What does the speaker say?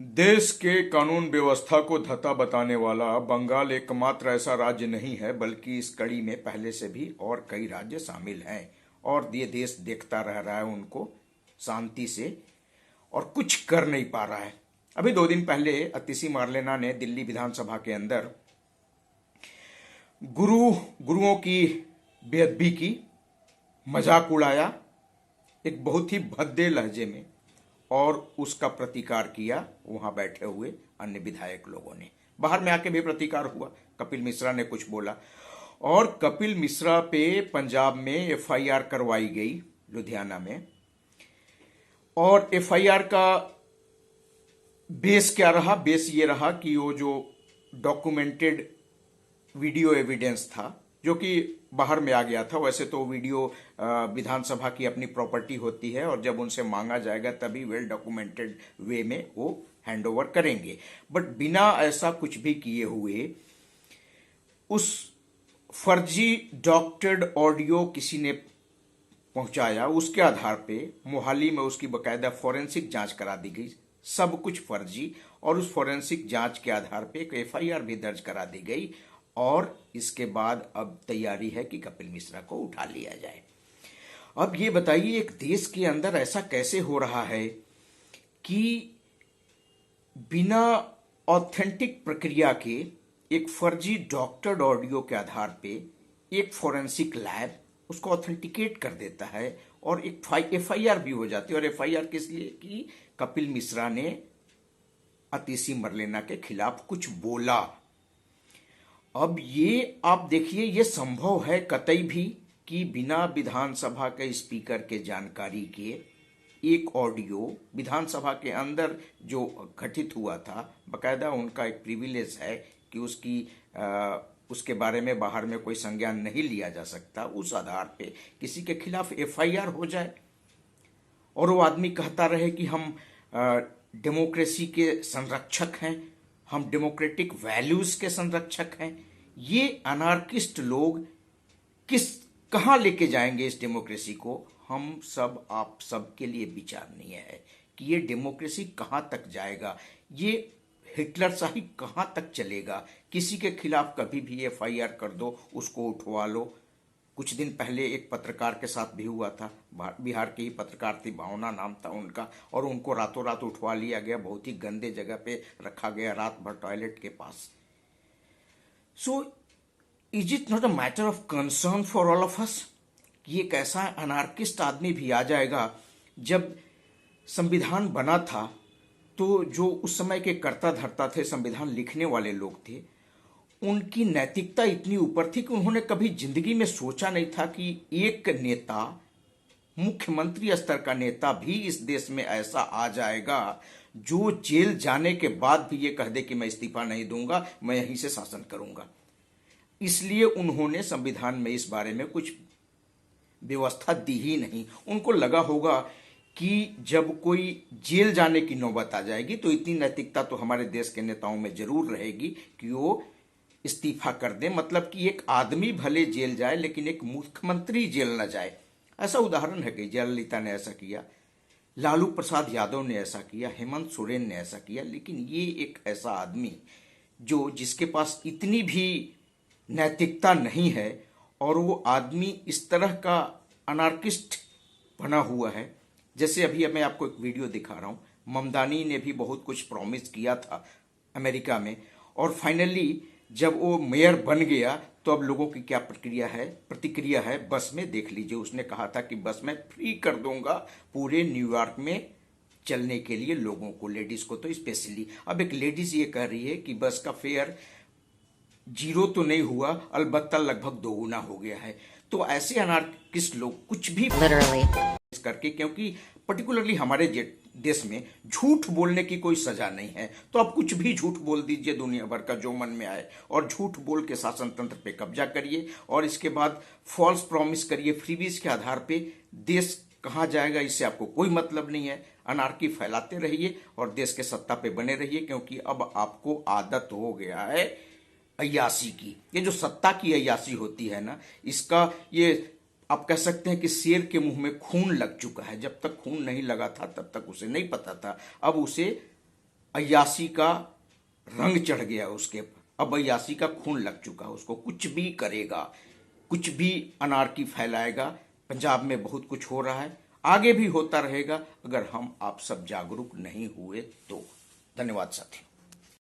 देश के कानून व्यवस्था को धता बताने वाला बंगाल एकमात्र ऐसा राज्य नहीं है, बल्कि इस कड़ी में पहले से भी और कई राज्य शामिल हैं और ये देश देखता रह रहा है उनको शांति से और कुछ कर नहीं पा रहा है। अभी 2 दिन पहले अतिशी मार्लेना ने दिल्ली विधानसभा के अंदर गुरुओं की बेअदबी की, मजाक उड़ाया एक बहुत ही भद्दे लहजे में और उसका प्रतिकार किया वहां बैठे हुए अन्य विधायक लोगों ने। बाहर में आके भी प्रतिकार हुआ, कपिल मिश्रा ने कुछ बोला और कपिल मिश्रा पे पंजाब में एफआईआर करवाई गई लुधियाना में। और एफआईआर का बेस क्या रहा? बेस ये रहा कि वो जो डॉक्यूमेंटेड वीडियो एविडेंस था जो कि बाहर में आ गया था। वैसे तो वीडियो विधानसभा की अपनी प्रॉपर्टी होती है और जब उनसे मांगा जाएगा तभी वेल डॉक्यूमेंटेड वे में वो हैंड ओवर करेंगे, बट बिना ऐसा कुछ भी किए हुए उस फर्जी डॉक्टर्ड ऑडियो किसी ने पहुंचाया, उसके आधार पे मोहाली में उसकी बकायदा फॉरेंसिक जांच करा दी गई, सब कुछ फर्जी। और उस फॉरेंसिक जांच के आधार पे एक एफआईआर भी दर्ज करा दी गई और इसके बाद अब तैयारी है कि कपिल मिश्रा को उठा लिया जाए। अब ये बताइए, एक देश के अंदर ऐसा कैसे हो रहा है कि बिना ऑथेंटिक प्रक्रिया के एक फर्जी डॉक्टर्ड ऑडियो के आधार पे एक फॉरेंसिक लैब उसको ऑथेंटिकेट कर देता है और एक एफआईआर भी हो जाती है। और एफआईआर किस लिए? कि कपिल मिश्रा ने अतिशी मरलेना के खिलाफ कुछ बोला। अब ये आप देखिए, ये संभव है कतई भी कि बिना विधानसभा के स्पीकर के जानकारी के एक ऑडियो विधानसभा के अंदर जो घटित हुआ था, बकायदा उनका एक प्रिविलेज है कि उसके बारे में बाहर में कोई संज्ञान नहीं लिया जा सकता, उस आधार पे किसी के खिलाफ एफआईआर हो जाए और वो आदमी कहता रहे कि हम डेमोक्रेसी के संरक्षक हैं, हम डेमोक्रेटिक वैल्यूज के संरक्षक हैं। ये अनार्किस्ट लोग कहां लेके जाएंगे इस डेमोक्रेसी को? हम सब, आप सब के लिए विचारणीय है कि ये डेमोक्रेसी कहां तक जाएगा, ये हिटलर शाही कहां तक चलेगा। किसी के खिलाफ कभी भी एफआईआर कर दो, उसको उठवा लो। कुछ दिन पहले एक पत्रकार के साथ भी हुआ था, बिहार की ही पत्रकार थी, भावना नाम था उनका, और उनको रातों रात उठवा लिया गया, बहुत ही गंदे जगह पे रखा गया, रात भर टॉयलेट के पास। So is it not a matter of concern for all of us? ये एक ऐसा अनार्किस्ट आदमी भी आ जाएगा। जब संविधान बना था तो जो उस समय के कर्ता धर्ता थे, संविधान लिखने वाले लोग थे, उनकी नैतिकता इतनी ऊपर थी कि उन्होंने कभी जिंदगी में सोचा नहीं था कि एक नेता, मुख्यमंत्री स्तर का नेता भी इस देश में ऐसा आ जाएगा जो जेल जाने के बाद भी ये कह दे कि मैं इस्तीफा नहीं दूंगा, मैं यहीं से शासन करूंगा। इसलिए उन्होंने संविधान में इस बारे में कुछ व्यवस्था दी ही नहीं। उनको लगा होगा कि जब कोई जेल जाने की नौबत आ जाएगी तो इतनी नैतिकता तो हमारे देश के नेताओं में जरूर रहेगी कि वो इस्तीफा कर दे। मतलब कि एक आदमी भले जेल जाए लेकिन एक मुख्यमंत्री जेल न जाए। ऐसा उदाहरण है कि जयललिता ने ऐसा किया, लालू प्रसाद यादव ने ऐसा किया, हेमंत सोरेन ने ऐसा किया। लेकिन ये एक ऐसा आदमी जिसके पास इतनी भी नैतिकता नहीं है और वो आदमी इस तरह का अनार्किस्ट बना हुआ है। जैसे अभी मैं आपको एक वीडियो दिखा रहा हूं, ममदानी ने भी बहुत कुछ प्रॉमिस किया था अमेरिका में और फाइनली जब वो मेयर बन गया तो अब लोगों की क्या प्रतिक्रिया है बस में देख लीजिए। उसने कहा था कि बस मैं फ्री कर दूंगा पूरे न्यूयॉर्क में चलने के लिए लोगों को, लेडीज को तो स्पेशली। अब एक लेडीज ये कह रही है कि बस का फेयर 0 तो नहीं हुआ, अलबत्ता लगभग दोगुना हो गया है। तो ऐसे अनार्किस्ट लोग कुछ भी करके, क्योंकि पर्टिकुलरली हमारे देश में झूठ बोलने की कोई सजा नहीं है, तो आप कुछ भी झूठ बोल दीजिए दुनिया भर का जो मन में आए और झूठ बोल के शासन तंत्र पे कब्जा करिए और इसके बाद फॉल्स प्रॉमिस करिए। फ्रीबीज के आधार पे देश कहां जाएगा इससे आपको कोई मतलब नहीं है। अनार्की फैलाते रहिए और देश के सत्ता पे बने रहिए, क्योंकि अब आपको आदत हो गया है अय्यासी की। ये जो सत्ता की अय्यासी होती है ना, इसका ये आप कह सकते हैं कि शेर के मुंह में खून लग चुका है। जब तक खून नहीं लगा था तब तक उसे नहीं पता था, अब उसे अय्यासी का रंग चढ़ गया उसके, अब अय्यासी का खून लग चुका है, उसको कुछ भी करेगा, कुछ भी अनारकी फैलाएगा। पंजाब में बहुत कुछ हो रहा है, आगे भी होता रहेगा अगर हम आप सब जागरूक नहीं हुए तो। धन्यवाद साथियों।